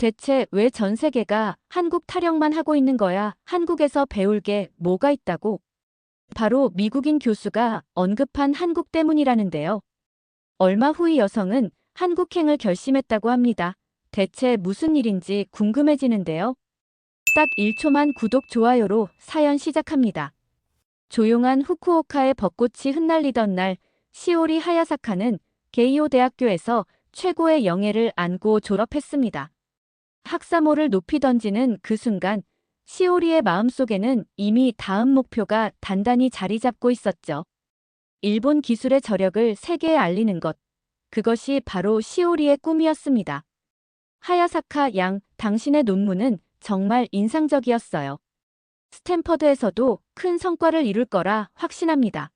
대체 왜 전 세계가 한국 타령만 하고 있는 거야? 한국에서 배울 게 뭐가 있다고? 바로 미국인 교수가 언급한 한국 때문이라는데요. 얼마 후 이 여성은 한국행을 결심했다고 합니다. 대체 무슨 일인지 궁금해지는데요. 딱 1초만 구독, 좋아요로 사연 시작합니다. 조용한 후쿠오카의 벚꽃이 흩날리던 날, 시오리 하야사카는 게이오 대학교에서 최고의 영예를 안고 졸업했습니다. 학사모를 높이 던지는 그 순간, 시오리의 마음속에는 이미 다음 목표가 단단히 자리 잡고 있었죠. 일본 기술의 저력을 세계에 알리는 것. 그것이 바로 시오리의 꿈이었습니다. 하야사카 양, 당신의 논문은 정말 인상적이었어요. 스탠퍼드에서도 큰 성과를 이룰 거라 확신합니다.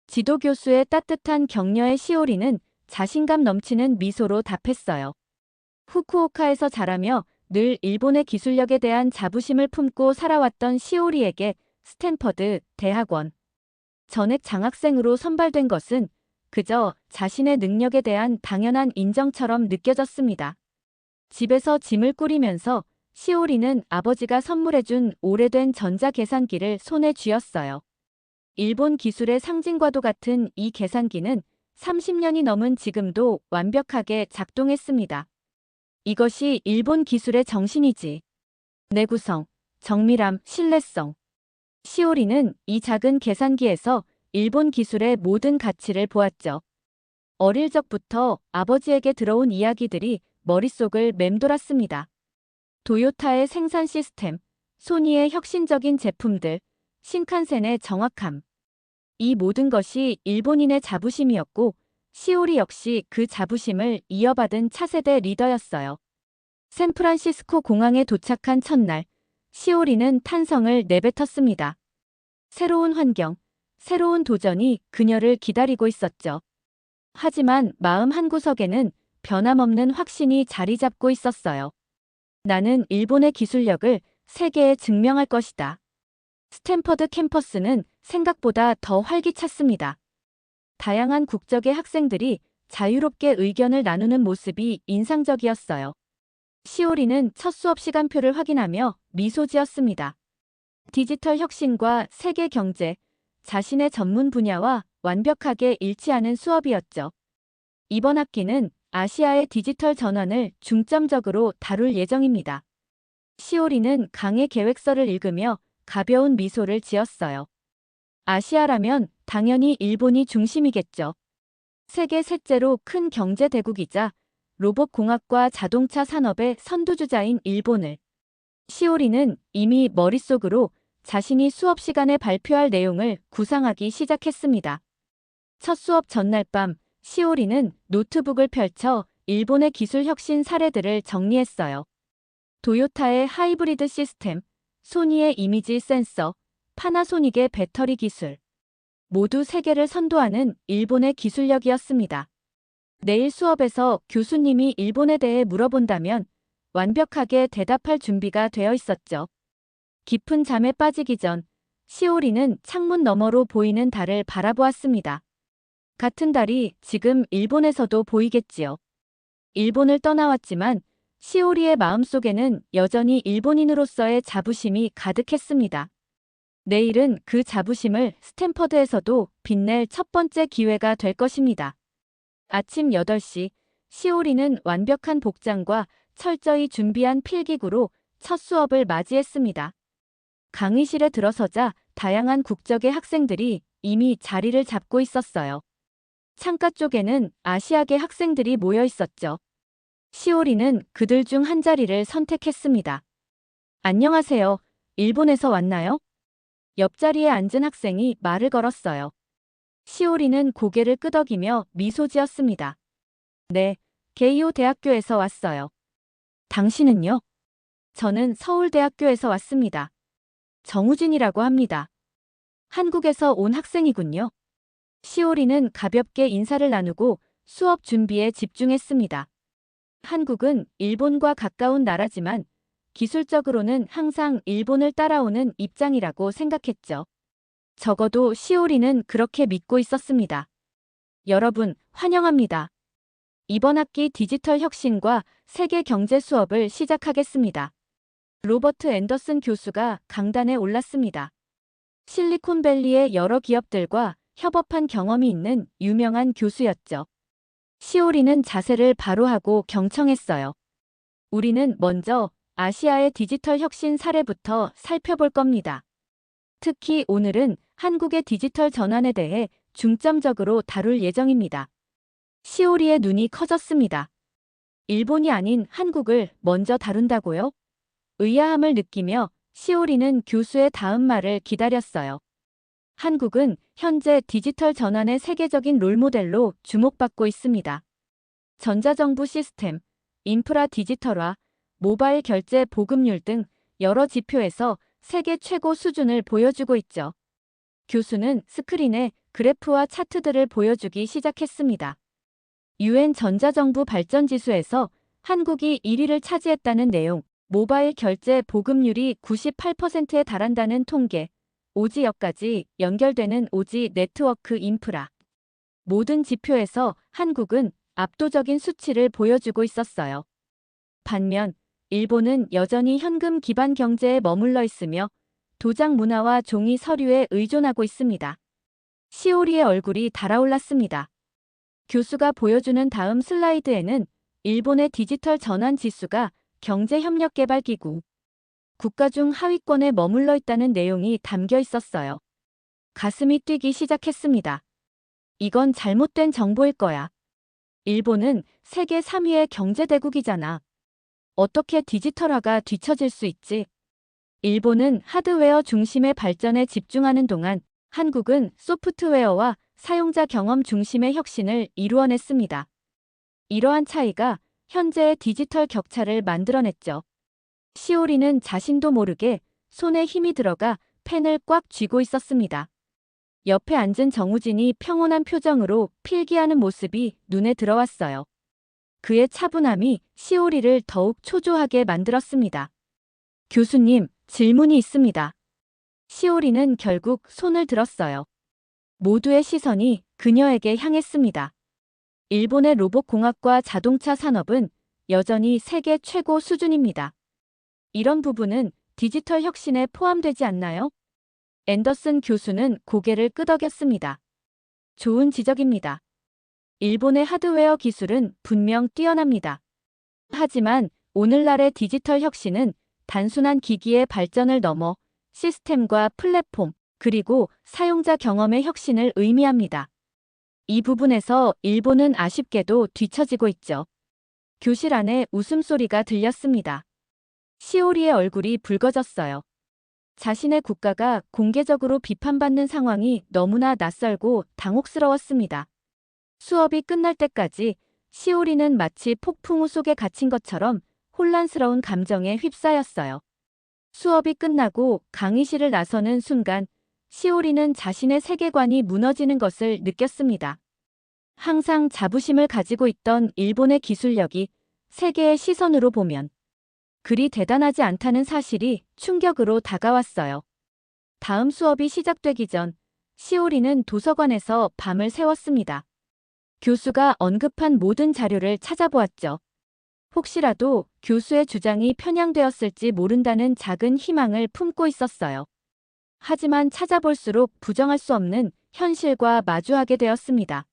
지도교수의 따뜻한 격려에 시오리는 자신감 넘치는 미소로 답했어요. 후쿠오카에서 자라며 늘 일본의 기술력에 대한 자부심을 품고 살아왔던 시오리에게 스탠퍼드 대학원 전액 장학생으로 선발된 것은 그저 자신의 능력에 대한 당연한 인정처럼 느껴졌습니다. 집에서 짐을 꾸리면서 시오리는 아버지가 선물해준 오래된 전자계산기를 손에 쥐었어요. 일본 기술의 상징과도 같은 이 계산기는 30년이 넘은 지금도 완벽하게 작동했습니다. 이것이 일본 기술의 정신이지. 내구성, 정밀함, 신뢰성. 시오리는 이 작은 계산기에서 일본 기술의 모든 가치를 보았죠. 어릴 적부터 아버지에게 들어온 이야기들이 머릿속을 맴돌았습니다. 도요타의 생산 시스템, 소니의 혁신적인 제품들, 신칸센의 정확함. 이 모든 것이 일본인의 자부심이었고, 시오리 역시 그 자부심을 이어받은 차세대 리더였어요. 샌프란시스코 공항에 도착한 첫날, 시오리는 탄성을 내뱉었습니다. 새로운 환경, 새로운 도전이 그녀를 기다리고 있었죠. 하지만 마음 한구석에는 변함없는 확신이 자리 잡고 있었어요. 나는 일본의 기술력을 세계에 증명할 것이다. 스탠퍼드 캠퍼스는 생각보다 더 활기찼습니다. 다양한 국적의 학생들이 자유롭게 의견을 나누는 모습이 인상적이었어요. 시오리는 첫 수업 시간표를 확인하며 미소 지었습니다. 디지털 혁신과 세계 경제, 자신의 전문 분야와 완벽하게 일치하는 수업이었죠. 이번 학기는 아시아의 디지털 전환을 중점적으로 다룰 예정입니다. 시오리는 강의 계획서를 읽으며 가벼운 미소를 지었어요. 아시아라면 당연히 일본이 중심이겠죠. 세계 셋째로 큰 경제 대국이자 로봇공학과 자동차 산업의 선두주자인 일본을. 시오리는 이미 머릿속으로 자신이 수업 시간에 발표할 내용을 구상하기 시작했습니다. 첫 수업 전날 밤, 시오리는 노트북을 펼쳐 일본의 기술 혁신 사례들을 정리했어요. 도요타의 하이브리드 시스템, 소니의 이미지 센서, 파나소닉의 배터리 기술. 모두 세계를 선도하는 일본의 기술력이었습니다. 내일 수업에서 교수님이 일본에 대해 물어본다면 완벽하게 대답할 준비가 되어 있었죠. 깊은 잠에 빠지기 전, 시오리는 창문 너머로 보이는 달을 바라보았습니다. 같은 달이 지금 일본에서도 보이겠지요. 일본을 떠나왔지만 시오리의 마음속에는 여전히 일본인으로서의 자부심이 가득했습니다. 내일은 그 자부심을 스탠퍼드에서도 빛낼 첫 번째 기회가 될 것입니다. 아침 8시, 시오리는 완벽한 복장과 철저히 준비한 필기구로 첫 수업을 맞이했습니다. 강의실에 들어서자 다양한 국적의 학생들이 이미 자리를 잡고 있었어요. 창가 쪽에는 아시아계 학생들이 모여 있었죠. 시오리는 그들 중 한 자리를 선택했습니다. 안녕하세요. 일본에서 왔나요? 옆자리에 앉은 학생이 말을 걸었어요. 시오리는 고개를 끄덕이며 미소 지었습니다. 네, 게이오 대학교에서 왔어요. 당신은요? 저는 서울대학교에서 왔습니다. 정우진이라고 합니다. 한국에서 온 학생이군요. 시오리는 가볍게 인사를 나누고 수업 준비에 집중했습니다. 한국은 일본과 가까운 나라지만 기술적으로는 항상 일본을 따라오는 입장이라고 생각했죠. 적어도 시오리는 그렇게 믿고 있었습니다. 여러분, 환영합니다. 이번 학기 디지털 혁신과 세계 경제 수업을 시작하겠습니다. 로버트 앤더슨 교수가 강단에 올랐습니다. 실리콘밸리의 여러 기업들과 협업한 경험이 있는 유명한 교수였죠. 시오리는 자세를 바로 하고 경청했어요. 우리는 먼저 아시아의 디지털 혁신 사례부터 살펴볼 겁니다. 특히 오늘은 한국의 디지털 전환에 대해 중점적으로 다룰 예정입니다. 시오리의 눈이 커졌습니다. 일본이 아닌 한국을 먼저 다룬다고요? 의아함을 느끼며 시오리는 교수의 다음 말을 기다렸어요. 한국은 현재 디지털 전환의 세계적인 롤모델로 주목받고 있습니다. 전자정부 시스템, 인프라 디지털화, 모바일 결제 보급률 등 여러 지표에서 세계 최고 수준을 보여주고 있죠. 교수는 스크린에 그래프와 차트들을 보여주기 시작했습니다. UN 전자정부 발전지수에서 한국이 1위를 차지했다는 내용, 모바일 결제 보급률이 98%에 달한다는 통계, 오지역까지 연결되는 오지 네트워크 인프라. 모든 지표에서 한국은 압도적인 수치를 보여주고 있었어요. 반면 일본은 여전히 현금 기반 경제에 머물러 있으며 도장 문화와 종이 서류에 의존하고 있습니다. 시오리의 얼굴이 달아올랐습니다. 교수가 보여주는 다음 슬라이드에는 일본의 디지털 전환 지수가 경제협력개발기구, 국가 중 하위권에 머물러 있다는 내용이 담겨 있었어요. 가슴이 뛰기 시작했습니다. 이건 잘못된 정보일 거야. 일본은 세계 3위의 경제대국이잖아. 어떻게 디지털화가 뒤처질 수 있지? 일본은 하드웨어 중심의 발전에 집중하는 동안 한국은 소프트웨어와 사용자 경험 중심의 혁신을 이루어냈습니다. 이러한 차이가 현재의 디지털 격차를 만들어냈죠. 시오리는 자신도 모르게 손에 힘이 들어가 펜을 꽉 쥐고 있었습니다. 옆에 앉은 정우진이 평온한 표정으로 필기하는 모습이 눈에 들어왔어요. 그의 차분함이 시오리를 더욱 초조하게 만들었습니다. 교수님, 질문이 있습니다. 시오리는 결국 손을 들었어요. 모두의 시선이 그녀에게 향했습니다. 일본의 로봇공학과 자동차 산업은 여전히 세계 최고 수준입니다. 이런 부분은 디지털 혁신에 포함되지 않나요? 앤더슨 교수는 고개를 끄덕였습니다. 좋은 지적입니다. 일본의 하드웨어 기술은 분명 뛰어납니다. 하지만 오늘날의 디지털 혁신은 단순한 기기의 발전을 넘어 시스템과 플랫폼, 그리고 사용자 경험의 혁신을 의미합니다. 이 부분에서 일본은 아쉽게도 뒤처지고 있죠. 교실 안에 웃음소리가 들렸습니다. 시오리의 얼굴이 붉어졌어요. 자신의 국가가 공개적으로 비판받는 상황이 너무나 낯설고 당혹스러웠습니다. 수업이 끝날 때까지 시오리는 마치 폭풍우 속에 갇힌 것처럼 혼란스러운 감정에 휩싸였어요. 수업이 끝나고 강의실을 나서는 순간 시오리는 자신의 세계관이 무너지는 것을 느꼈습니다. 항상 자부심을 가지고 있던 일본의 기술력이 세계의 시선으로 보면 그리 대단하지 않다는 사실이 충격으로 다가왔어요. 다음 수업이 시작되기 전 시오리는 도서관에서 밤을 새웠습니다. 교수가 언급한 모든 자료를 찾아보았죠. 혹시라도 교수의 주장이 편향되었을지 모른다는 작은 희망을 품고 있었어요. 하지만 찾아볼수록 부정할 수 없는 현실과 마주하게 되었습니다.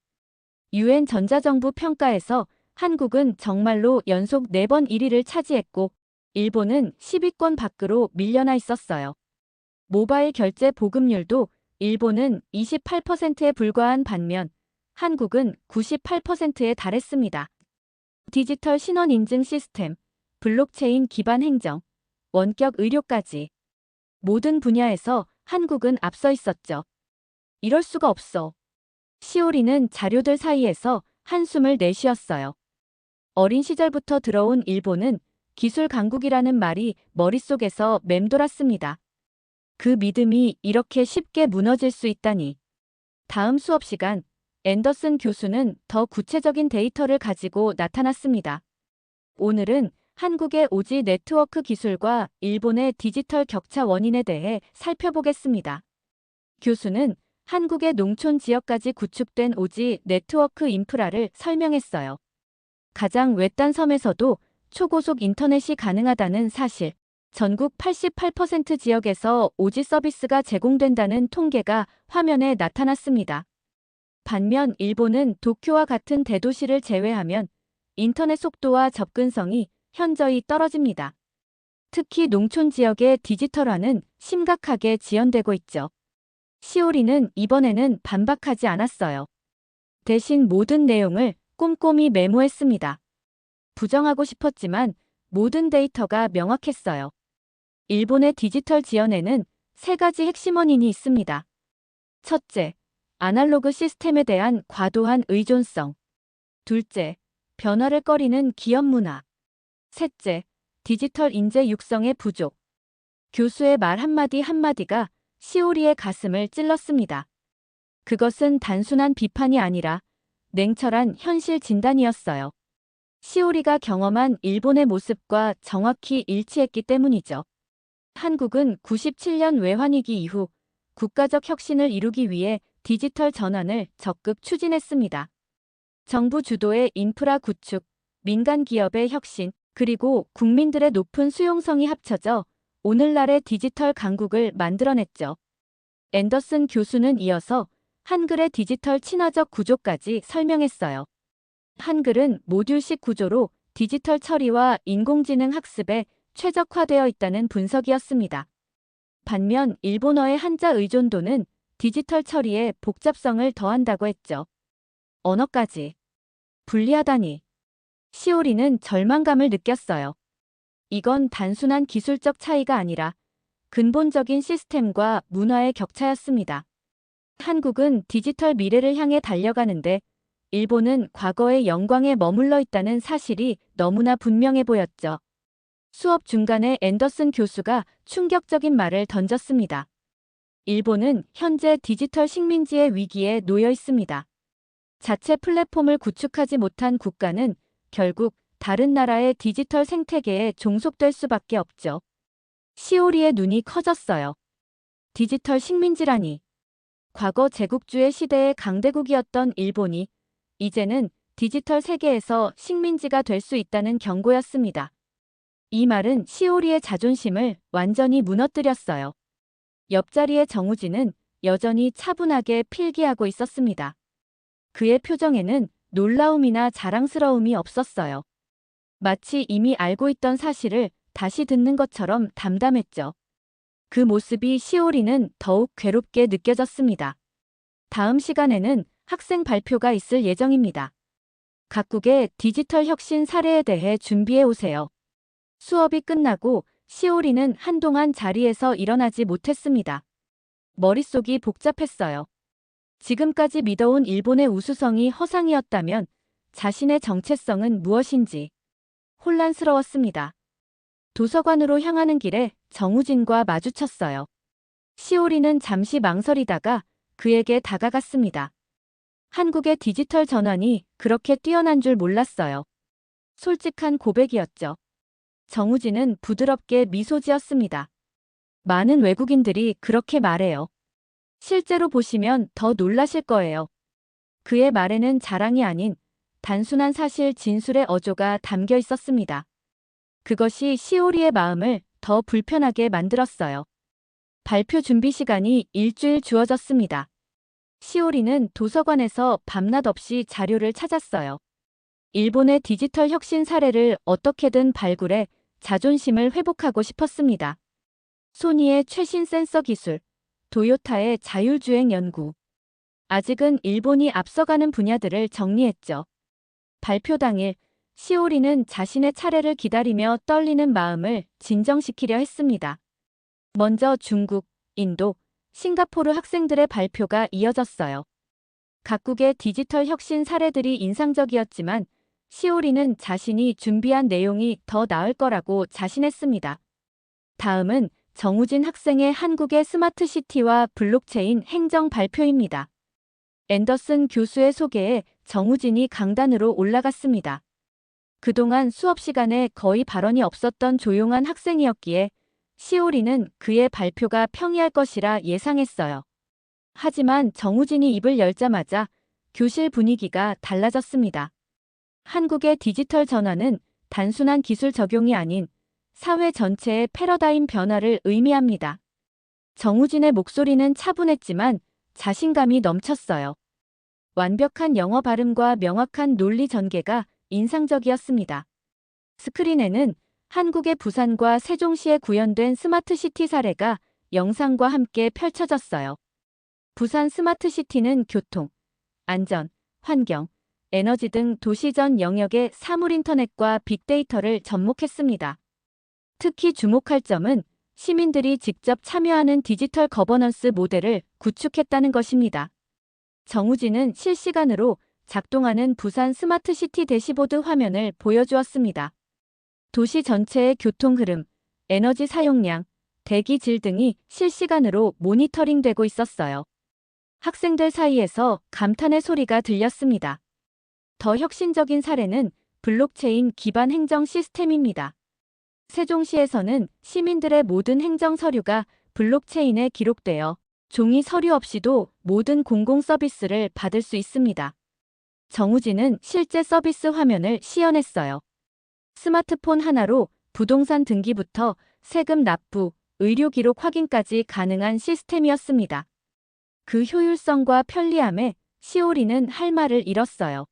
UN 전자정부 평가에서 한국은 정말로 연속 4번 1위를 차지했고 일본은 10위권 밖으로 밀려나 있었어요. 모바일 결제 보급률도 일본은 28%에 불과한 반면 한국은 98%에 달했습니다. 디지털 신원 인증 시스템, 블록체인 기반 행정, 원격 의료까지 모든 분야에서 한국은 앞서 있었죠. 이럴 수가 없어. 시오리는 자료들 사이에서 한숨을 내쉬었어요. 어린 시절부터 들어온 일본은 기술 강국이라는 말이 머릿속에서 맴돌았습니다. 그 믿음이 이렇게 쉽게 무너질 수 있다니. 다음 수업 시간, 앤더슨 교수는 더 구체적인 데이터를 가지고 나타났습니다. 오늘은 한국의 오지 네트워크 기술과 일본의 디지털 격차 원인에 대해 살펴보겠습니다. 교수는 한국의 농촌 지역까지 구축된 오지 네트워크 인프라를 설명했어요. 가장 외딴 섬에서도 초고속 인터넷이 가능하다는 사실, 전국 88% 지역에서 5G 서비스가 제공된다는 통계가 화면에 나타났습니다. 반면 일본은 도쿄와 같은 대도시를 제외하면 인터넷 속도와 접근성이 현저히 떨어집니다. 특히 농촌 지역의 디지털화는 심각하게 지연되고 있죠. 시오리는 이번에는 반박하지 않았어요. 대신 모든 내용을 꼼꼼히 메모했습니다. 부정하고 싶었지만 모든 데이터가 명확했어요. 일본의 디지털 지연에는 세 가지 핵심 원인이 있습니다. 첫째, 아날로그 시스템에 대한 과도한 의존성. 둘째, 변화를 꺼리는 기업 문화. 셋째, 디지털 인재 육성의 부족. 교수의 말 한마디 한마디가 시오리의 가슴을 찔렀습니다. 그것은 단순한 비판이 아니라 냉철한 현실 진단이었어요. 시오리가 경험한 일본의 모습과 정확히 일치했기 때문이죠. 한국은 97년 외환위기 이후 국가적 혁신을 이루기 위해 디지털 전환을 적극 추진했습니다. 정부 주도의 인프라 구축, 민간 기업의 혁신, 그리고 국민들의 높은 수용성이 합쳐져 오늘날의 디지털 강국을 만들어냈죠. 앤더슨 교수는 이어서 한글의 디지털 친화적 구조까지 설명했어요. 한글은 모듈식 구조로 디지털 처리와 인공지능 학습에 최적화되어 있다는 분석이었습니다. 반면 일본어의 한자 의존도는 디지털 처리에 복잡성을 더한다고 했죠. 언어까지 불리하다니. 시오리는 절망감을 느꼈어요. 이건 단순한 기술적 차이가 아니라 근본적인 시스템과 문화의 격차였습니다. 한국은 디지털 미래를 향해 달려가는데 일본은 과거의 영광에 머물러 있다는 사실이 너무나 분명해 보였죠. 수업 중간에 앤더슨 교수가 충격적인 말을 던졌습니다. 일본은 현재 디지털 식민지의 위기에 놓여 있습니다. 자체 플랫폼을 구축하지 못한 국가는 결국 다른 나라의 디지털 생태계에 종속될 수밖에 없죠. 시오리의 눈이 커졌어요. 디지털 식민지라니. 과거 제국주의 시대의 강대국이었던 일본이 이제는 디지털 세계에서 식민지가 될 수 있다는 경고였습니다. 이 말은 시오리의 자존심을 완전히 무너뜨렸어요. 옆자리의 정우진은 여전히 차분하게 필기하고 있었습니다. 그의 표정에는 놀라움이나 자랑스러움이 없었어요. 마치 이미 알고 있던 사실을 다시 듣는 것처럼 담담했죠. 그 모습이 시오리는 더욱 괴롭게 느껴졌습니다. 다음 시간에는 학생 발표가 있을 예정입니다. 각국의 디지털 혁신 사례에 대해 준비해 오세요. 수업이 끝나고 시오리는 한동안 자리에서 일어나지 못했습니다. 머릿속이 복잡했어요. 지금까지 믿어온 일본의 우수성이 허상이었다면 자신의 정체성은 무엇인지 혼란스러웠습니다. 도서관으로 향하는 길에 정우진과 마주쳤어요. 시오리는 잠시 망설이다가 그에게 다가갔습니다. 한국의 디지털 전환이 그렇게 뛰어난 줄 몰랐어요. 솔직한 고백이었죠. 정우진은 부드럽게 미소 지었습니다. 많은 외국인들이 그렇게 말해요. 실제로 보시면 더 놀라실 거예요. 그의 말에는 자랑이 아닌 단순한 사실 진술의 어조가 담겨 있었습니다. 그것이 시오리의 마음을 더 불편하게 만들었어요. 발표 준비 시간이 일주일 주어졌습니다. 시오리는 도서관에서 밤낮 없이 자료를 찾았어요. 일본의 디지털 혁신 사례를 어떻게든 발굴해 자존심을 회복하고 싶었습니다. 소니의 최신 센서 기술, 도요타의 자율주행 연구. 아직은 일본이 앞서가는 분야들을 정리했죠. 발표 당일, 시오리는 자신의 차례를 기다리며 떨리는 마음을 진정시키려 했습니다. 먼저 중국, 인도, 싱가포르 학생들의 발표가 이어졌어요. 각국의 디지털 혁신 사례들이 인상적이었지만 시오리는 자신이 준비한 내용이 더 나을 거라고 자신했습니다. 다음은 정우진 학생의 한국의 스마트시티와 블록체인 행정 발표입니다. 앤더슨 교수의 소개에 정우진이 강단으로 올라갔습니다. 그동안 수업 시간에 거의 발언이 없었던 조용한 학생이었기에 시오리는 그의 발표가 평이할 것이라 예상했어요. 하지만 정우진이 입을 열자마자 교실 분위기가 달라졌습니다. 한국의 디지털 전환은 단순한 기술 적용이 아닌 사회 전체의 패러다임 변화를 의미합니다. 정우진의 목소리는 차분했지만 자신감이 넘쳤어요. 완벽한 영어 발음과 명확한 논리 전개가 인상적이었습니다. 스크린에는 한국의 부산과 세종시에 구현된 스마트시티 사례가 영상과 함께 펼쳐졌어요. 부산 스마트시티는 교통, 안전, 환경, 에너지 등 도시 전 영역의 사물 인터넷과 빅데이터를 접목했습니다. 특히 주목할 점은 시민들이 직접 참여하는 디지털 거버넌스 모델을 구축했다는 것입니다. 정우진은 실시간으로 작동하는 부산 스마트시티 대시보드 화면을 보여주었습니다. 도시 전체의 교통 흐름, 에너지 사용량, 대기 질 등이 실시간으로 모니터링되고 있었어요. 학생들 사이에서 감탄의 소리가 들렸습니다. 더 혁신적인 사례는 블록체인 기반 행정 시스템입니다. 세종시에서는 시민들의 모든 행정 서류가 블록체인에 기록되어 종이 서류 없이도 모든 공공 서비스를 받을 수 있습니다. 정우진은 실제 서비스 화면을 시연했어요. 스마트폰 하나로 부동산 등기부터 세금 납부, 의료 기록 확인까지 가능한 시스템이었습니다. 그 효율성과 편리함에 시오리는 할 말을 잃었어요.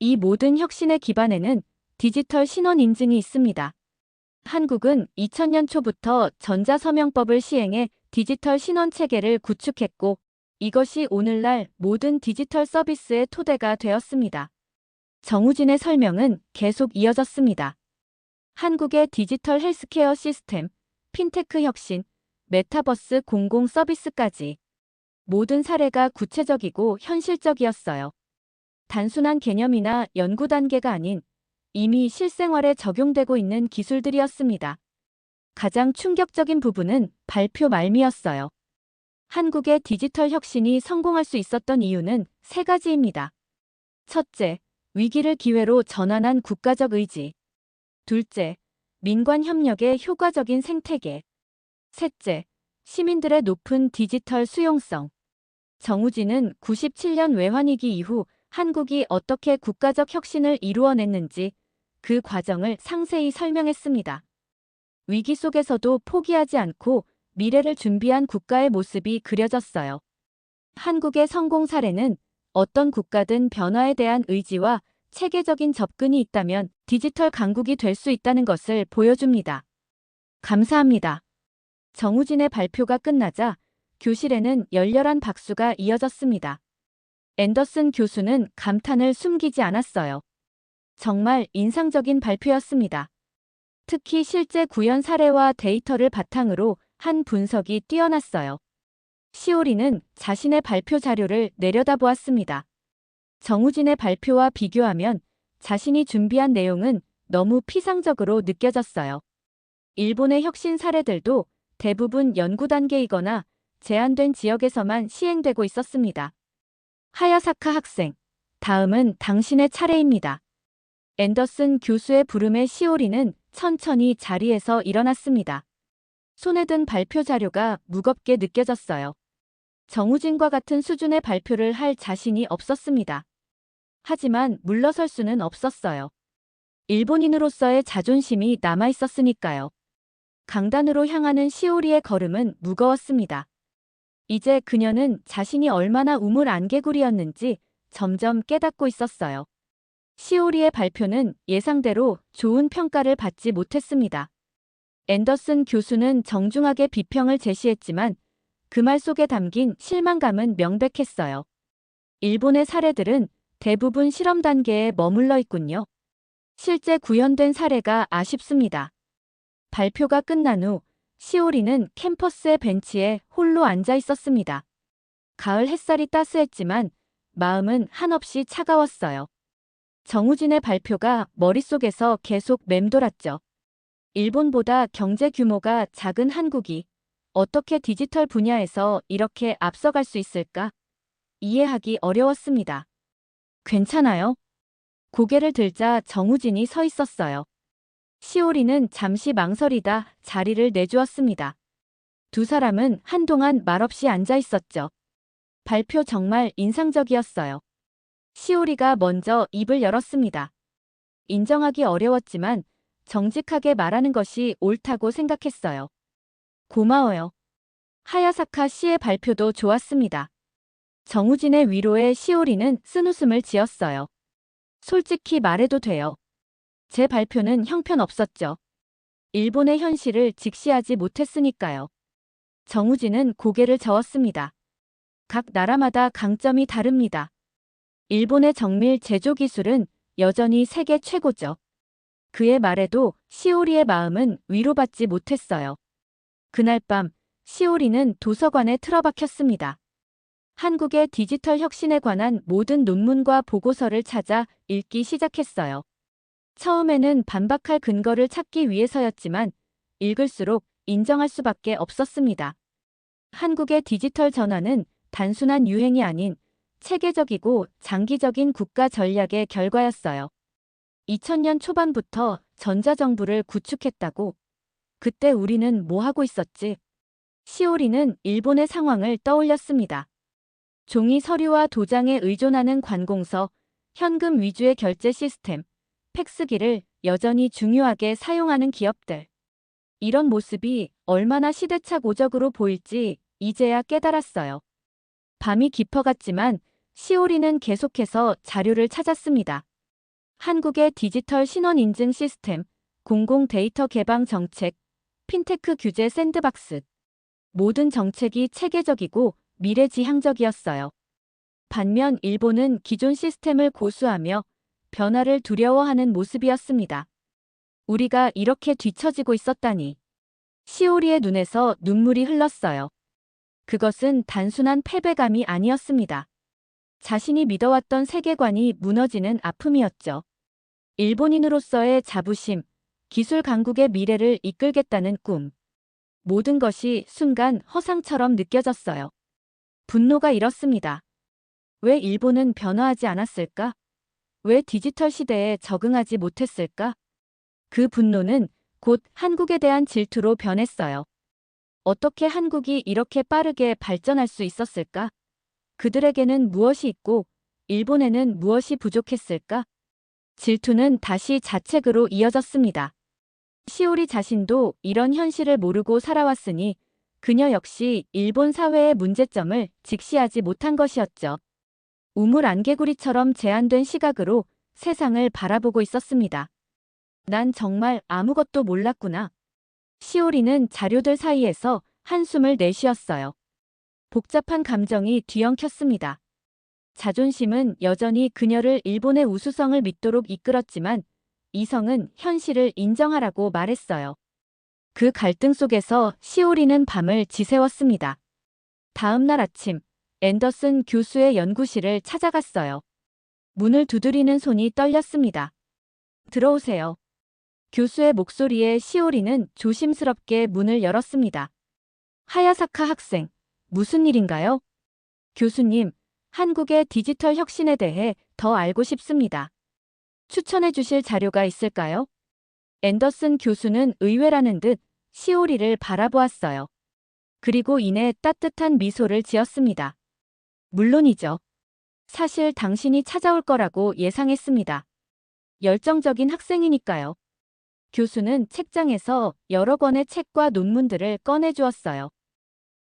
이 모든 혁신의 기반에는 디지털 신원 인증이 있습니다. 한국은 2000년 초부터 전자서명법을 시행해 디지털 신원 체계를 구축했고, 이것이 오늘날 모든 디지털 서비스의 토대가 되었습니다. 정우진의 설명은 계속 이어졌습니다. 한국의 디지털 헬스케어 시스템, 핀테크 혁신, 메타버스 공공 서비스까지 모든 사례가 구체적이고 현실적이었어요. 단순한 개념이나 연구 단계가 아닌 이미 실생활에 적용되고 있는 기술들이었습니다. 가장 충격적인 부분은 발표 말미였어요. 한국의 디지털 혁신이 성공할 수 있었던 이유는 세 가지입니다. 첫째, 위기를 기회로 전환한 국가적 의지. 둘째, 민관 협력의 효과적인 생태계. 셋째, 시민들의 높은 디지털 수용성. 정우진은 97년 외환위기 이후 한국이 어떻게 국가적 혁신을 이루어냈는지 그 과정을 상세히 설명했습니다. 위기 속에서도 포기하지 않고 미래를 준비한 국가의 모습이 그려졌어요. 한국의 성공 사례는 어떤 국가든 변화에 대한 의지와 체계적인 접근이 있다면 디지털 강국이 될 수 있다는 것을 보여줍니다. 감사합니다. 정우진의 발표가 끝나자 교실에는 열렬한 박수가 이어졌습니다. 앤더슨 교수는 감탄을 숨기지 않았어요. 정말 인상적인 발표였습니다. 특히 실제 구현 사례와 데이터를 바탕으로 한 분석이 뛰어났어요. 시오리는 자신의 발표 자료를 내려다보았습니다. 정우진의 발표와 비교하면 자신이 준비한 내용은 너무 피상적으로 느껴졌어요. 일본의 혁신 사례들도 대부분 연구 단계이거나 제한된 지역에서만 시행되고 있었습니다. 하야사카 학생, 다음은 당신의 차례입니다. 앤더슨 교수의 부름에 시오리는 천천히 자리에서 일어났습니다. 손에 든 발표 자료가 무겁게 느껴졌어요. 정우진과 같은 수준의 발표를 할 자신이 없었습니다. 하지만 물러설 수는 없었어요. 일본인으로서의 자존심이 남아있었으니까요. 강단으로 향하는 시오리의 걸음은 무거웠습니다. 이제 그녀는 자신이 얼마나 우물 안개구리였는지 점점 깨닫고 있었어요. 시오리의 발표는 예상대로 좋은 평가를 받지 못했습니다. 앤더슨 교수는 정중하게 비평을 제시했지만 그 말 속에 담긴 실망감은 명백했어요. 일본의 사례들은 대부분 실험 단계에 머물러 있군요. 실제 구현된 사례가 아쉽습니다. 발표가 끝난 후 시오리는 캠퍼스의 벤치에 홀로 앉아 있었습니다. 가을 햇살이 따스했지만 마음은 한없이 차가웠어요. 정우진의 발표가 머릿속에서 계속 맴돌았죠. 일본보다 경제 규모가 작은 한국이 어떻게 디지털 분야에서 이렇게 앞서갈 수 있을까? 이해하기 어려웠습니다. 괜찮아요? 고개를 들자 정우진이 서 있었어요. 시오리는 잠시 망설이다 자리를 내주었습니다. 두 사람은 한동안 말없이 앉아 있었죠. 발표 정말 인상적이었어요. 시오리가 먼저 입을 열었습니다. 인정하기 어려웠지만 정직하게 말하는 것이 옳다고 생각했어요. 고마워요. 하야사카 씨의 발표도 좋았습니다. 정우진의 위로에 시오리는 쓴웃음을 지었어요. 솔직히 말해도 돼요. 제 발표는 형편없었죠. 일본의 현실을 직시하지 못했으니까요. 정우진은 고개를 저었습니다. 각 나라마다 강점이 다릅니다. 일본의 정밀 제조 기술은 여전히 세계 최고죠. 그의 말에도 시오리의 마음은 위로받지 못했어요. 그날 밤 시오리는 도서관에 틀어박혔습니다. 한국의 디지털 혁신에 관한 모든 논문과 보고서를 찾아 읽기 시작했어요. 처음에는 반박할 근거를 찾기 위해서였지만 읽을수록 인정할 수밖에 없었습니다. 한국의 디지털 전환은 단순한 유행이 아닌 체계적이고 장기적인 국가 전략의 결과였어요. 2000년 초반부터 전자정부를 구축했다고. 그때 우리는 뭐 하고 있었지? 시오리는 일본의 상황을 떠올렸습니다. 종이 서류와 도장에 의존하는 관공서, 현금 위주의 결제 시스템, 팩스기를 여전히 중요하게 사용하는 기업들. 이런 모습이 얼마나 시대착오적으로 보일지 이제야 깨달았어요. 밤이 깊어갔지만 시오리는 계속해서 자료를 찾았습니다. 한국의 디지털 신원 인증 시스템, 공공 데이터 개방 정책, 핀테크 규제 샌드박스. 모든 정책이 체계적이고 미래지향적이었어요. 반면 일본은 기존 시스템을 고수하며 변화를 두려워하는 모습이었습니다. 우리가 이렇게 뒤처지고 있었다니. 시오리의 눈에서 눈물이 흘렀어요. 그것은 단순한 패배감이 아니었습니다. 자신이 믿어왔던 세계관이 무너지는 아픔이었죠. 일본인으로서의 자부심, 기술 강국의 미래를 이끌겠다는 꿈. 모든 것이 순간 허상처럼 느껴졌어요. 분노가 일었습니다. 왜 일본은 변화하지 않았을까? 왜 디지털 시대에 적응하지 못했을까? 그 분노는 곧 한국에 대한 질투로 변했어요. 어떻게 한국이 이렇게 빠르게 발전할 수 있었을까? 그들에게는 무엇이 있고 일본에는 무엇이 부족했을까? 질투는 다시 자책으로 이어졌습니다. 시오리 자신도 이런 현실을 모르고 살아왔으니 그녀 역시 일본 사회의 문제점을 직시하지 못한 것이었죠. 우물 안개구리처럼 제한된 시각으로 세상을 바라보고 있었습니다. 난 정말 아무것도 몰랐구나. 시오리는 자료들 사이에서 한숨을 내쉬었어요. 복잡한 감정이 뒤엉켰습니다. 자존심은 여전히 그녀를 일본의 우수성을 믿도록 이끌었지만 이성은 현실을 인정하라고 말했어요. 그 갈등 속에서 시오리는 밤을 지새웠습니다. 다음 날 아침, 앤더슨 교수의 연구실을 찾아갔어요. 문을 두드리는 손이 떨렸습니다. 들어오세요. 교수의 목소리에 시오리는 조심스럽게 문을 열었습니다. 하야사카 학생, 무슨 일인가요? 교수님, 한국의 디지털 혁신에 대해 더 알고 싶습니다. 추천해 주실 자료가 있을까요? 앤더슨 교수는 의외라는 듯 시오리를 바라보았어요. 그리고 이내 따뜻한 미소를 지었습니다. 물론이죠. 사실 당신이 찾아올 거라고 예상했습니다. 열정적인 학생이니까요. 교수는 책장에서 여러 권의 책과 논문들을 꺼내주었어요.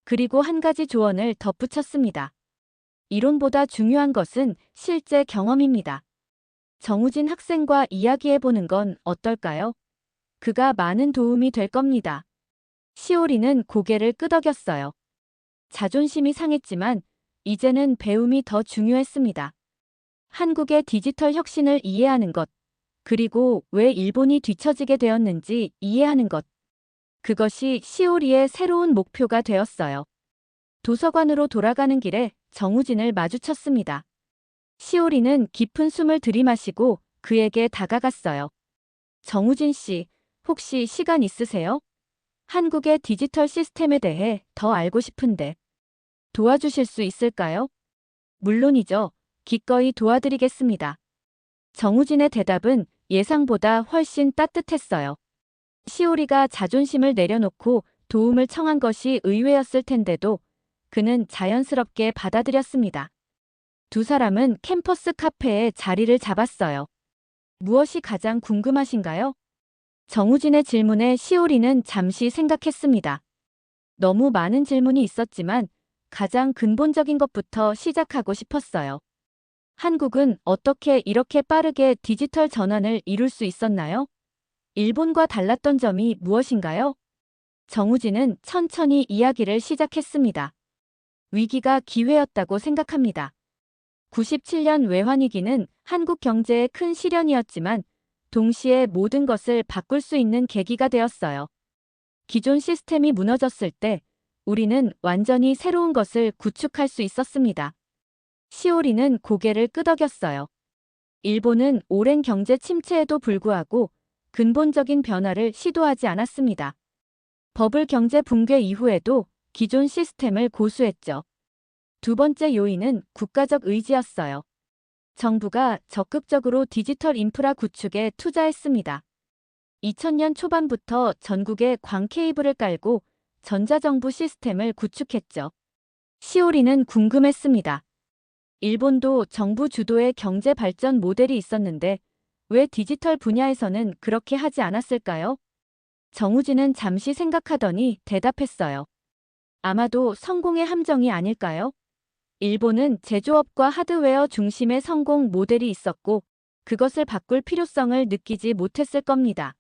그리고 한 가지 조언을 덧붙였습니다. 이론보다 중요한 것은 실제 경험입니다. 정우진 학생과 이야기해보는 건 어떨까요? 그가 많은 도움이 될 겁니다. 시오리는 고개를 끄덕였어요. 자존심이 상했지만 이제는 배움이 더 중요했습니다. 한국의 디지털 혁신을 이해하는 것, 그리고 왜 일본이 뒤처지게 되었는지 이해하는 것. 그것이 시오리의 새로운 목표가 되었어요. 도서관으로 돌아가는 길에 정우진을 마주쳤습니다. 시오리는 깊은 숨을 들이마시고 그에게 다가갔어요. 정우진 씨, 혹시 시간 있으세요? 한국의 디지털 시스템에 대해 더 알고 싶은데 도와주실 수 있을까요? 물론이죠. 기꺼이 도와드리겠습니다. 정우진의 대답은 예상보다 훨씬 따뜻했어요. 시오리가 자존심을 내려놓고 도움을 청한 것이 의외였을 텐데도 그는 자연스럽게 받아들였습니다. 두 사람은 캠퍼스 카페에 자리를 잡았어요. 무엇이 가장 궁금하신가요? 정우진의 질문에 시오리는 잠시 생각했습니다. 너무 많은 질문이 있었지만 가장 근본적인 것부터 시작하고 싶었어요. 한국은 어떻게 이렇게 빠르게 디지털 전환을 이룰 수 있었나요? 일본과 달랐던 점이 무엇인가요? 정우진은 천천히 이야기를 시작했습니다. 위기가 기회였다고 생각합니다. 97년 외환위기는 한국 경제에 큰 시련이었지만 동시에 모든 것을 바꿀 수 있는 계기가 되었어요. 기존 시스템이 무너졌을 때 우리는 완전히 새로운 것을 구축할 수 있었습니다. 시오리는 고개를 끄덕였어요. 일본은 오랜 경제 침체에도 불구하고 근본적인 변화를 시도하지 않았습니다. 버블 경제 붕괴 이후에도 기존 시스템을 고수했죠. 두 번째 요인은 국가적 의지였어요. 정부가 적극적으로 디지털 인프라 구축에 투자했습니다. 2000년 초반부터 전국에 광 케이블을 깔고 전자정부 시스템을 구축했죠. 시오리는 궁금했습니다. 일본도 정부 주도의 경제 발전 모델이 있었는데 왜 디지털 분야에서는 그렇게 하지 않았을까요? 정우진은 잠시 생각하더니 대답했어요. 아마도 성공의 함정이 아닐까요? 일본은 제조업과 하드웨어 중심의 성공 모델이 있었고 그것을 바꿀 필요성을 느끼지 못했을 겁니다.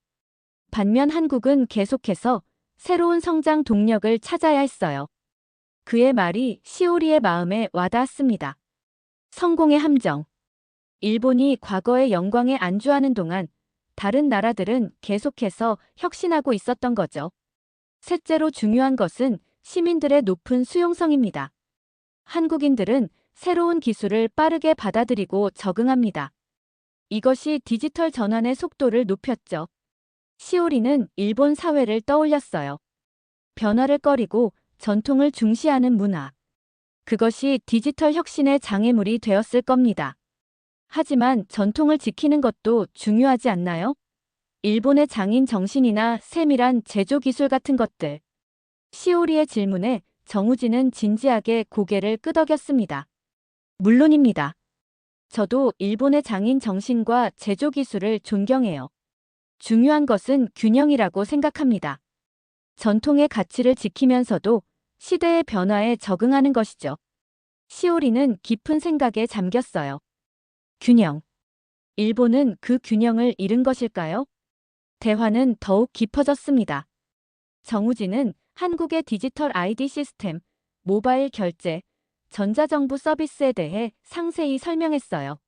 반면 한국은 계속해서 새로운 성장 동력을 찾아야 했어요. 그의 말이 시오리의 마음에 와닿았습니다. 성공의 함정. 일본이 과거의 영광에 안주하는 동안 다른 나라들은 계속해서 혁신하고 있었던 거죠. 셋째로 중요한 것은 시민들의 높은 수용성입니다. 한국인들은 새로운 기술을 빠르게 받아들이고 적응합니다. 이것이 디지털 전환의 속도를 높였죠. 시오리는 일본 사회를 떠올렸어요. 변화를 꺼리고 전통을 중시하는 문화. 그것이 디지털 혁신의 장애물이 되었을 겁니다. 하지만 전통을 지키는 것도 중요하지 않나요? 일본의 장인 정신이나 세밀한 제조 기술 같은 것들. 시오리의 질문에 정우진은 진지하게 고개를 끄덕였습니다. 물론입니다. 저도 일본의 장인 정신과 제조 기술을 존경해요. 중요한 것은 균형이라고 생각합니다. 전통의 가치를 지키면서도 시대의 변화에 적응하는 것이죠. 시오리는 깊은 생각에 잠겼어요. 균형. 일본은 그 균형을 잃은 것일까요? 대화는 더욱 깊어졌습니다. 정우진은 한국의 디지털 아이디 시스템, 모바일 결제, 전자정부 서비스에 대해 상세히 설명했어요.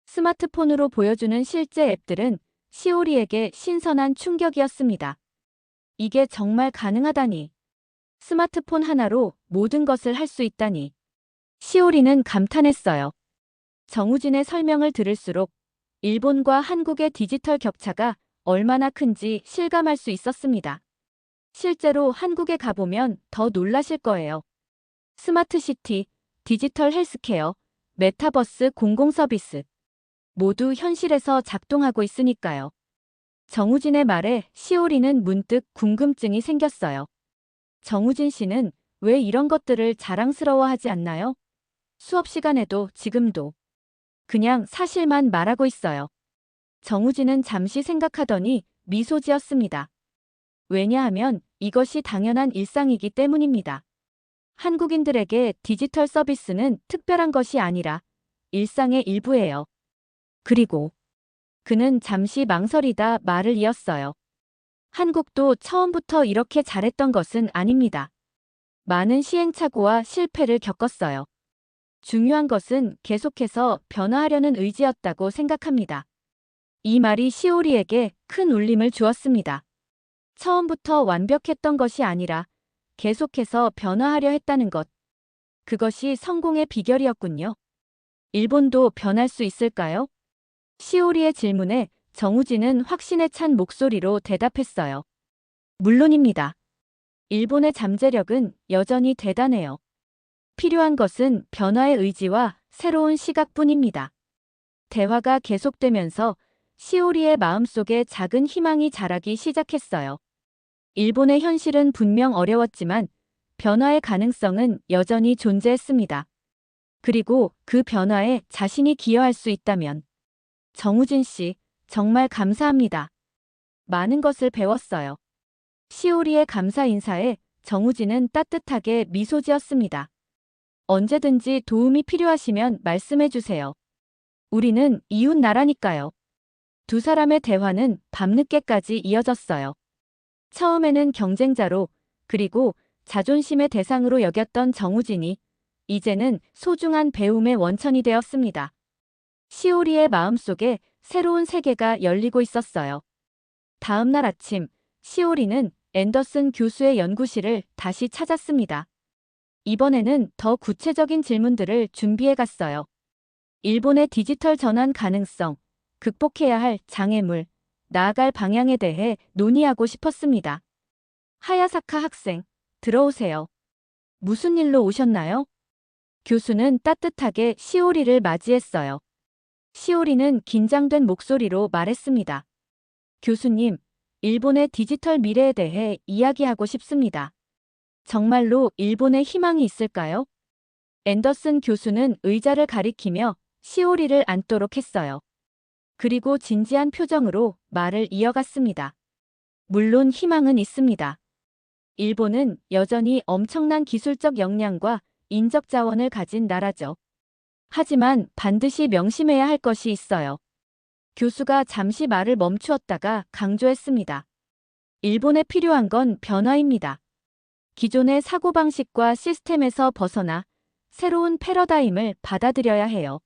스마트폰으로 보여주는 실제 앱들은 시오리에게 신선한 충격이었습니다. 이게 정말 가능하다니. 스마트폰 하나로 모든 것을 할 수 있다니. 시오리는 감탄했어요. 정우진의 설명을 들을수록 일본과 한국의 디지털 격차가 얼마나 큰지 실감할 수 있었습니다. 실제로 한국에 가보면 더 놀라실 거예요. 스마트시티, 디지털 헬스케어, 메타버스 공공서비스. 모두 현실에서 작동하고 있으니까요. 정우진의 말에 시오리는 문득 궁금증이 생겼어요. 정우진 씨는 왜 이런 것들을 자랑스러워하지 않나요? 수업 시간에도 지금도. 그냥 사실만 말하고 있어요. 정우진은 잠시 생각하더니 미소 지었습니다. 왜냐하면 이것이 당연한 일상이기 때문입니다. 한국인들에게 디지털 서비스는 특별한 것이 아니라 일상의 일부예요. 그리고 그는 잠시 망설이다 말을 이었어요. 한국도 처음부터 이렇게 잘했던 것은 아닙니다. 많은 시행착오와 실패를 겪었어요. 중요한 것은 계속해서 변화하려는 의지였다고 생각합니다. 이 말이 시오리에게 큰 울림을 주었습니다. 처음부터 완벽했던 것이 아니라 계속해서 변화하려 했다는 것. 그것이 성공의 비결이었군요. 일본도 변할 수 있을까요? 시오리의 질문에 정우진은 확신에 찬 목소리로 대답했어요. 물론입니다. 일본의 잠재력은 여전히 대단해요. 필요한 것은 변화의 의지와 새로운 시각뿐입니다. 대화가 계속되면서 시오리의 마음속에 작은 희망이 자라기 시작했어요. 일본의 현실은 분명 어려웠지만 변화의 가능성은 여전히 존재했습니다. 그리고 그 변화에 자신이 기여할 수 있다면. 정우진 씨, 정말 감사합니다. 많은 것을 배웠어요. 시오리의 감사 인사에 정우진은 따뜻하게 미소 지었습니다. 언제든지 도움이 필요하시면 말씀해 주세요. 우리는 이웃 나라니까요. 두 사람의 대화는 밤늦게까지 이어졌어요. 처음에는 경쟁자로, 그리고 자존심의 대상으로 여겼던 정우진이 이제는 소중한 배움의 원천이 되었습니다. 시오리의 마음속에 새로운 세계가 열리고 있었어요. 다음 날 아침, 시오리는 앤더슨 교수의 연구실을 다시 찾았습니다. 이번에는 더 구체적인 질문들을 준비해 갔어요. 일본의 디지털 전환 가능성, 극복해야 할 장애물, 나아갈 방향에 대해 논의하고 싶었습니다. 하야사카 학생, 들어오세요. 무슨 일로 오셨나요? 교수는 따뜻하게 시오리를 맞이했어요. 시오리는 긴장된 목소리로 말했습니다. 교수님, 일본의 디지털 미래에 대해 이야기하고 싶습니다. 정말로 일본에 희망이 있을까요? 앤더슨 교수는 의자를 가리키며 시오리를 앉도록 했어요. 그리고 진지한 표정으로 말을 이어갔습니다. 물론 희망은 있습니다. 일본은 여전히 엄청난 기술적 역량과 인적 자원을 가진 나라죠. 하지만 반드시 명심해야 할 것이 있어요. 교수가 잠시 말을 멈추었다가 강조했습니다. 일본에 필요한 건 변화입니다. 기존의 사고방식과 시스템에서 벗어나 새로운 패러다임을 받아들여야 해요.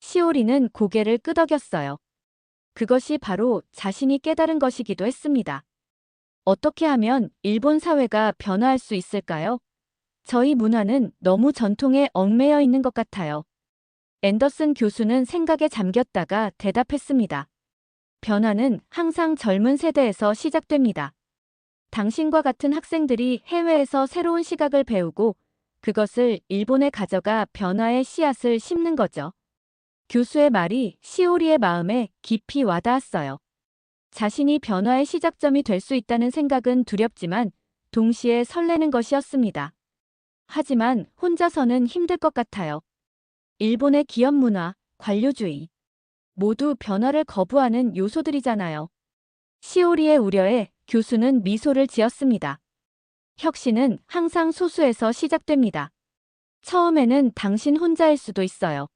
시오리는 고개를 끄덕였어요. 그것이 바로 자신이 깨달은 것이기도 했습니다. 어떻게 하면 일본 사회가 변화할 수 있을까요? 저희 문화는 너무 전통에 얽매여 있는 것 같아요. 앤더슨 교수는 생각에 잠겼다가 대답했습니다. 변화는 항상 젊은 세대에서 시작됩니다. 당신과 같은 학생들이 해외에서 새로운 시각을 배우고 그것을 일본에 가져가 변화의 씨앗을 심는 거죠. 교수의 말이 시오리의 마음에 깊이 와닿았어요. 자신이 변화의 시작점이 될 수 있다는 생각은 두렵지만 동시에 설레는 것이었습니다. 하지만 혼자서는 힘들 것 같아요. 일본의 기업 문화, 관료주의, 모두 변화를 거부하는 요소들이잖아요. 시오리의 우려에 교수는 미소를 지었습니다. 혁신은 항상 소수에서 시작됩니다. 처음에는 당신 혼자일 수도 있어요.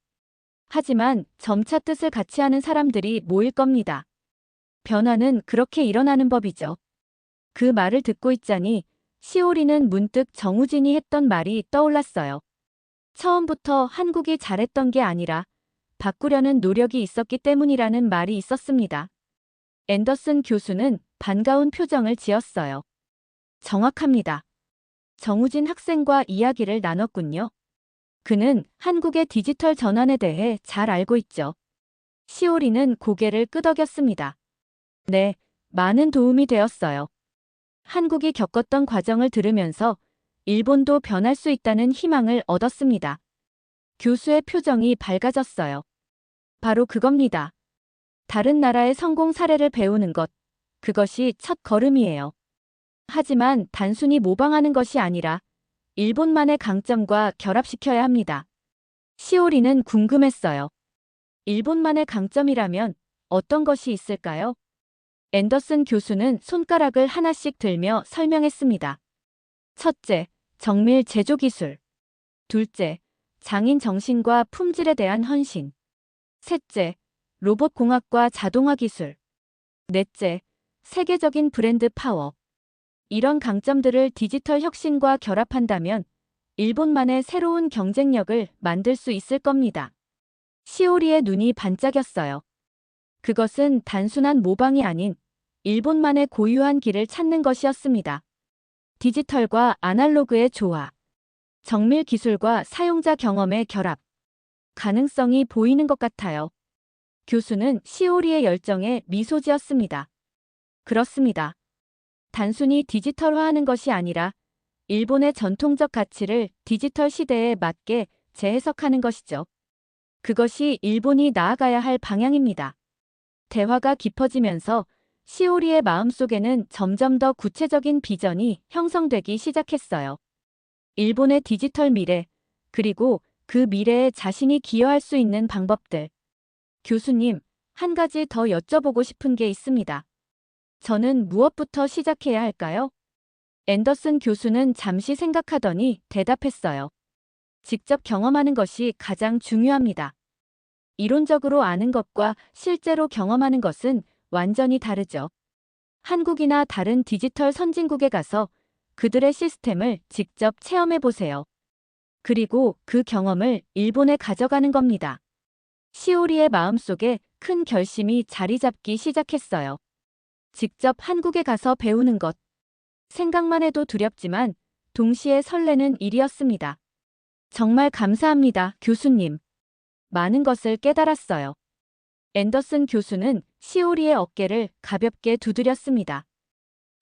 하지만 점차 뜻을 같이 하는 사람들이 모일 겁니다. 변화는 그렇게 일어나는 법이죠. 그 말을 듣고 있자니 시오리는 문득 정우진이 했던 말이 떠올랐어요. 처음부터 한국이 잘했던 게 아니라 바꾸려는 노력이 있었기 때문이라는 말이 있었습니다. 앤더슨 교수는 반가운 표정을 지었어요. 정확합니다. 정우진 학생과 이야기를 나눴군요. 그는 한국의 디지털 전환에 대해 잘 알고 있죠. 시오리는 고개를 끄덕였습니다. 네, 많은 도움이 되었어요. 한국이 겪었던 과정을 들으면서 일본도 변할 수 있다는 희망을 얻었습니다. 교수의 표정이 밝아졌어요. 바로 그겁니다. 다른 나라의 성공 사례를 배우는 것, 그것이 첫 걸음이에요. 하지만 단순히 모방하는 것이 아니라 일본만의 강점과 결합시켜야 합니다. 시오리는 궁금했어요. 일본만의 강점이라면 어떤 것이 있을까요? 앤더슨 교수는 손가락을 하나씩 들며 설명했습니다. 첫째, 정밀 제조 기술. 둘째, 장인 정신과 품질에 대한 헌신. 셋째, 로봇 공학과 자동화 기술. 넷째, 세계적인 브랜드 파워. 이런 강점들을 디지털 혁신과 결합한다면 일본만의 새로운 경쟁력을 만들 수 있을 겁니다. 시오리의 눈이 반짝였어요. 그것은 단순한 모방이 아닌 일본만의 고유한 길을 찾는 것이었습니다. 디지털과 아날로그의 조화, 정밀 기술과 사용자 경험의 결합, 가능성이 보이는 것 같아요. 교수는 시오리의 열정에 미소 지었습니다. 그렇습니다. 단순히 디지털화하는 것이 아니라 일본의 전통적 가치를 디지털 시대에 맞게 재해석하는 것이죠. 그것이 일본이 나아가야 할 방향입니다. 대화가 깊어지면서 시오리의 마음속에는 점점 더 구체적인 비전이 형성되기 시작했어요. 일본의 디지털 미래, 그리고 그 미래에 자신이 기여할 수 있는 방법들. 교수님, 한 가지 더 여쭤보고 싶은 게 있습니다. 저는 무엇부터 시작해야 할까요? 앤더슨 교수는 잠시 생각하더니 대답했어요. 직접 경험하는 것이 가장 중요합니다. 이론적으로 아는 것과 실제로 경험하는 것은 완전히 다르죠. 한국이나 다른 디지털 선진국에 가서 그들의 시스템을 직접 체험해 보세요. 그리고 그 경험을 일본에 가져가는 겁니다. 시오리의 마음속에 큰 결심이 자리 잡기 시작했어요. 직접 한국에 가서 배우는 것. 생각만 해도 두렵지만 동시에 설레는 일이었습니다. 정말 감사합니다, 교수님. 많은 것을 깨달았어요. 앤더슨 교수는 시오리의 어깨를 가볍게 두드렸습니다.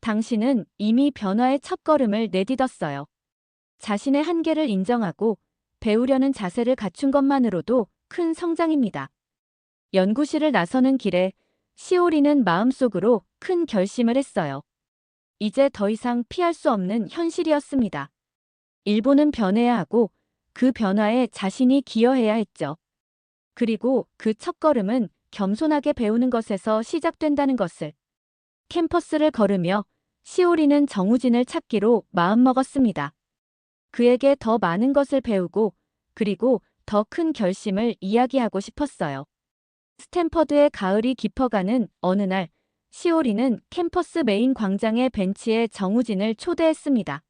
당신은 이미 변화의 첫걸음을 내딛었어요. 자신의 한계를 인정하고 배우려는 자세를 갖춘 것만으로도 큰 성장입니다. 연구실을 나서는 길에 시오리는 마음속으로 큰 결심을 했어요. 이제 더 이상 피할 수 없는 현실이었습니다. 일본은 변해야 하고 그 변화에 자신이 기여해야 했죠. 그리고 그 첫걸음은 겸손하게 배우는 것에서 시작된다는 것을. 캠퍼스를 걸으며 시오리는 정우진을 찾기로 마음먹었습니다. 그에게 더 많은 것을 배우고 그리고 더 큰 결심을 이야기하고 싶었어요. 스탠퍼드의 가을이 깊어가는 어느 날 시오리는 캠퍼스 메인 광장의 벤치에 정우진을 초대했습니다.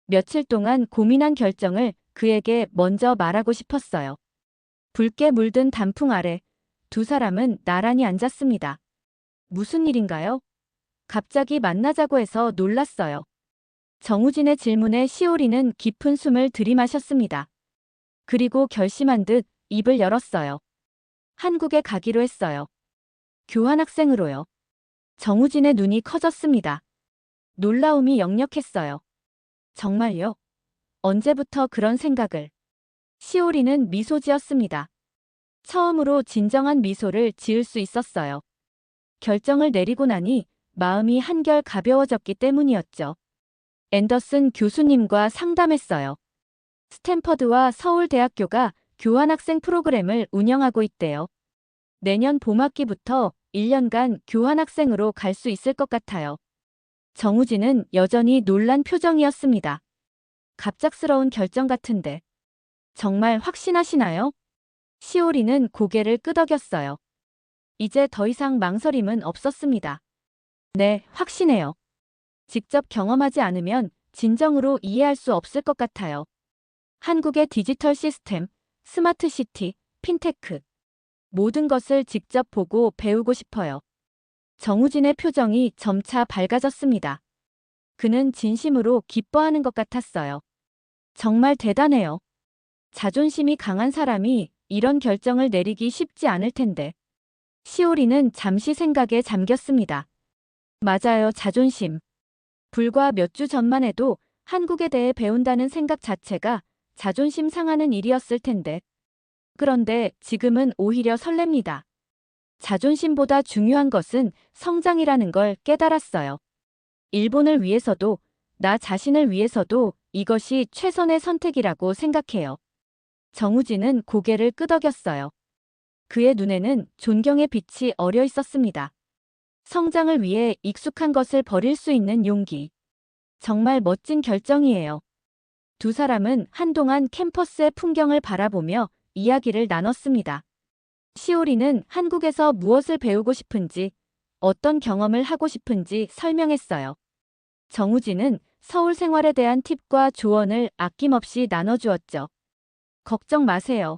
며칠 동안 고민한 결정을 그에게 먼저 말하고 싶었어요. 붉게 물든 단풍 아래 두 사람은 나란히 앉았습니다. 무슨 일인가요? 갑자기 만나자고 해서 놀랐어요. 정우진의 질문에 시오리는 깊은 숨을 들이마셨습니다. 그리고 결심한 듯 입을 열었어요. 한국에 가기로 했어요. 교환학생으로요. 정우진의 눈이 커졌습니다. 놀라움이 역력했어요. 정말요? 언제부터 그런 생각을? 시오리는 미소 지었습니다. 처음으로 진정한 미소를 지을 수 있었어요. 결정을 내리고 나니 마음이 한결 가벼워졌기 때문이었죠. 앤더슨 교수님과 상담했어요. 스탠퍼드와 서울대학교가 교환학생 프로그램을 운영하고 있대요. 내년 봄학기부터 1년간 교환학생으로 갈 수 있을 것 같아요. 정우진은 여전히 놀란 표정이었습니다. 갑작스러운 결정 같은데. 정말 확신하시나요? 시오리는 고개를 끄덕였어요. 이제 더 이상 망설임은 없었습니다. 네, 확신해요. 직접 경험하지 않으면 진정으로 이해할 수 없을 것 같아요. 한국의 디지털 시스템, 스마트 시티, 핀테크. 모든 것을 직접 보고 배우고 싶어요. 정우진의 표정이 점차 밝아졌습니다. 그는 진심으로 기뻐하는 것 같았어요. 정말 대단해요. 자존심이 강한 사람이 이런 결정을 내리기 쉽지 않을 텐데. 시오리는 잠시 생각에 잠겼습니다. 맞아요, 자존심. 불과 몇 주 전만 해도 한국에 대해 배운다는 생각 자체가 자존심 상하는 일이었을 텐데. 그런데 지금은 오히려 설렙니다. 자존심보다 중요한 것은 성장이라는 걸 깨달았어요. 일본을 위해서도, 나 자신을 위해서도 이것이 최선의 선택이라고 생각해요. 정우진은 고개를 끄덕였어요. 그의 눈에는 존경의 빛이 어려 있었습니다. 성장을 위해 익숙한 것을 버릴 수 있는 용기. 정말 멋진 결정이에요. 두 사람은 한동안 캠퍼스의 풍경을 바라보며 이야기를 나눴습니다. 시오리는 한국에서 무엇을 배우고 싶은지, 어떤 경험을 하고 싶은지 설명했어요. 정우진은 서울 생활에 대한 팁과 조언을 아낌없이 나눠주었죠. 걱정 마세요.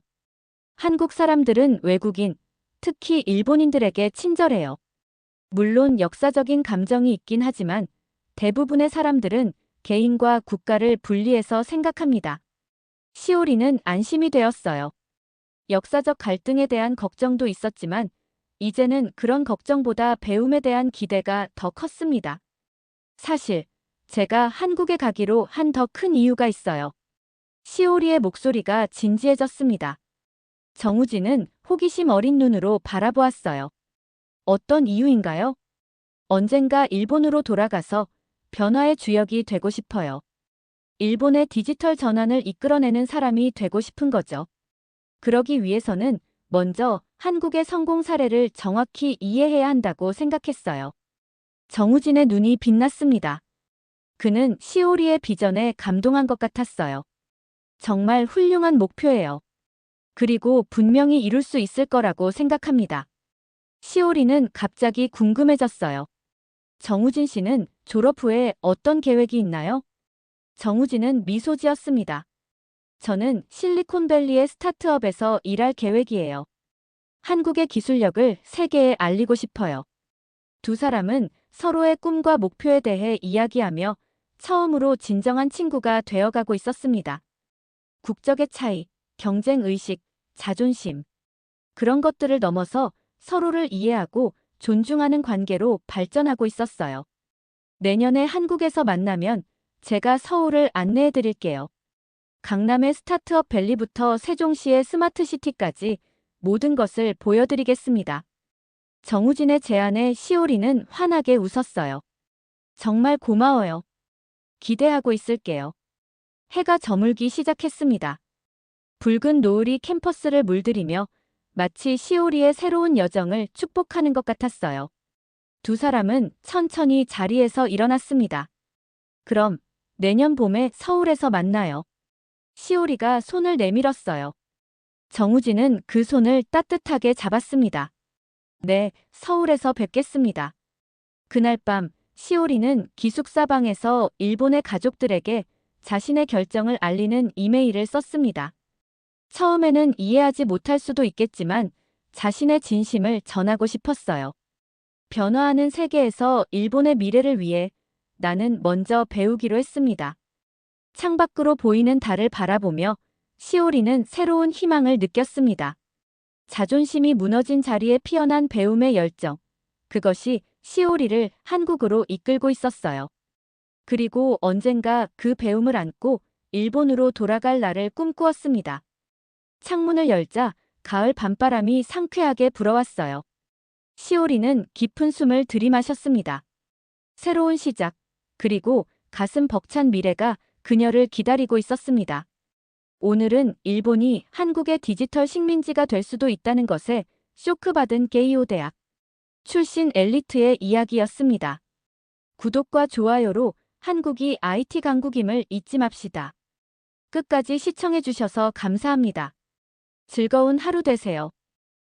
한국 사람들은 외국인, 특히 일본인들에게 친절해요. 물론 역사적인 감정이 있긴 하지만 대부분의 사람들은 개인과 국가를 분리해서 생각합니다. 시오리는 안심이 되었어요. 역사적 갈등에 대한 걱정도 있었지만 이제는 그런 걱정보다 배움에 대한 기대가 더 컸습니다. 사실 제가 한국에 가기로 한 더 큰 이유가 있어요. 시오리의 목소리가 진지해졌습니다. 정우진은 호기심 어린 눈으로 바라보았어요. 어떤 이유인가요? 언젠가 일본으로 돌아가서 변화의 주역이 되고 싶어요. 일본의 디지털 전환을 이끌어내는 사람이 되고 싶은 거죠. 그러기 위해서는 먼저 한국의 성공 사례를 정확히 이해해야 한다고 생각했어요. 정우진의 눈이 빛났습니다. 그는 시오리의 비전에 감동한 것 같았어요. 정말 훌륭한 목표예요. 그리고 분명히 이룰 수 있을 거라고 생각합니다. 시오리는 갑자기 궁금해졌어요. 정우진 씨는 졸업 후에 어떤 계획이 있나요? 정우진은 미소 지었습니다. 저는 실리콘밸리의 스타트업에서 일할 계획이에요. 한국의 기술력을 세계에 알리고 싶어요. 두 사람은 서로의 꿈과 목표에 대해 이야기하며 처음으로 진정한 친구가 되어가고 있었습니다. 국적의 차이, 경쟁 의식, 자존심. 그런 것들을 넘어서 서로를 이해하고 존중하는 관계로 발전하고 있었어요. 내년에 한국에서 만나면 제가 서울을 안내해 드릴게요. 강남의 스타트업 밸리부터 세종시의 스마트시티까지 모든 것을 보여드리겠습니다. 정우진의 제안에 시오리는 환하게 웃었어요. 정말 고마워요. 기대하고 있을게요. 해가 저물기 시작했습니다. 붉은 노을이 캠퍼스를 물들이며 마치 시오리의 새로운 여정을 축복하는 것 같았어요. 두 사람은 천천히 자리에서 일어났습니다. 그럼 내년 봄에 서울에서 만나요. 시오리가 손을 내밀었어요. 정우진은 그 손을 따뜻하게 잡았습니다. 네, 서울에서 뵙겠습니다. 그날 밤 시오리는 기숙사방에서 일본의 가족들에게 자신의 결정을 알리는 이메일을 썼습니다. 처음에는 이해하지 못할 수도 있겠지만 자신의 진심을 전하고 싶었어요. 변화하는 세계에서 일본의 미래를 위해 나는 먼저 배우기로 했습니다. 창밖으로 보이는 달을 바라보며 시오리는 새로운 희망을 느꼈습니다. 자존심이 무너진 자리에 피어난 배움의 열정. 그것이 시오리를 한국으로 이끌고 있었어요. 그리고 언젠가 그 배움을 안고 일본으로 돌아갈 날을 꿈꾸었습니다. 창문을 열자 가을 밤바람이 상쾌하게 불어왔어요. 시오리는 깊은 숨을 들이마셨습니다. 새로운 시작, 그리고 가슴 벅찬 미래가 그녀를 기다리고 있었습니다. 오늘은 일본이 한국의 디지털 식민지가 될 수도 있다는 것에 쇼크받은 게이오 대학 출신 엘리트의 이야기였습니다. 구독과 좋아요로 한국이 IT 강국임을 잊지 맙시다. 끝까지 시청해주셔서 감사합니다. 즐거운 하루 되세요.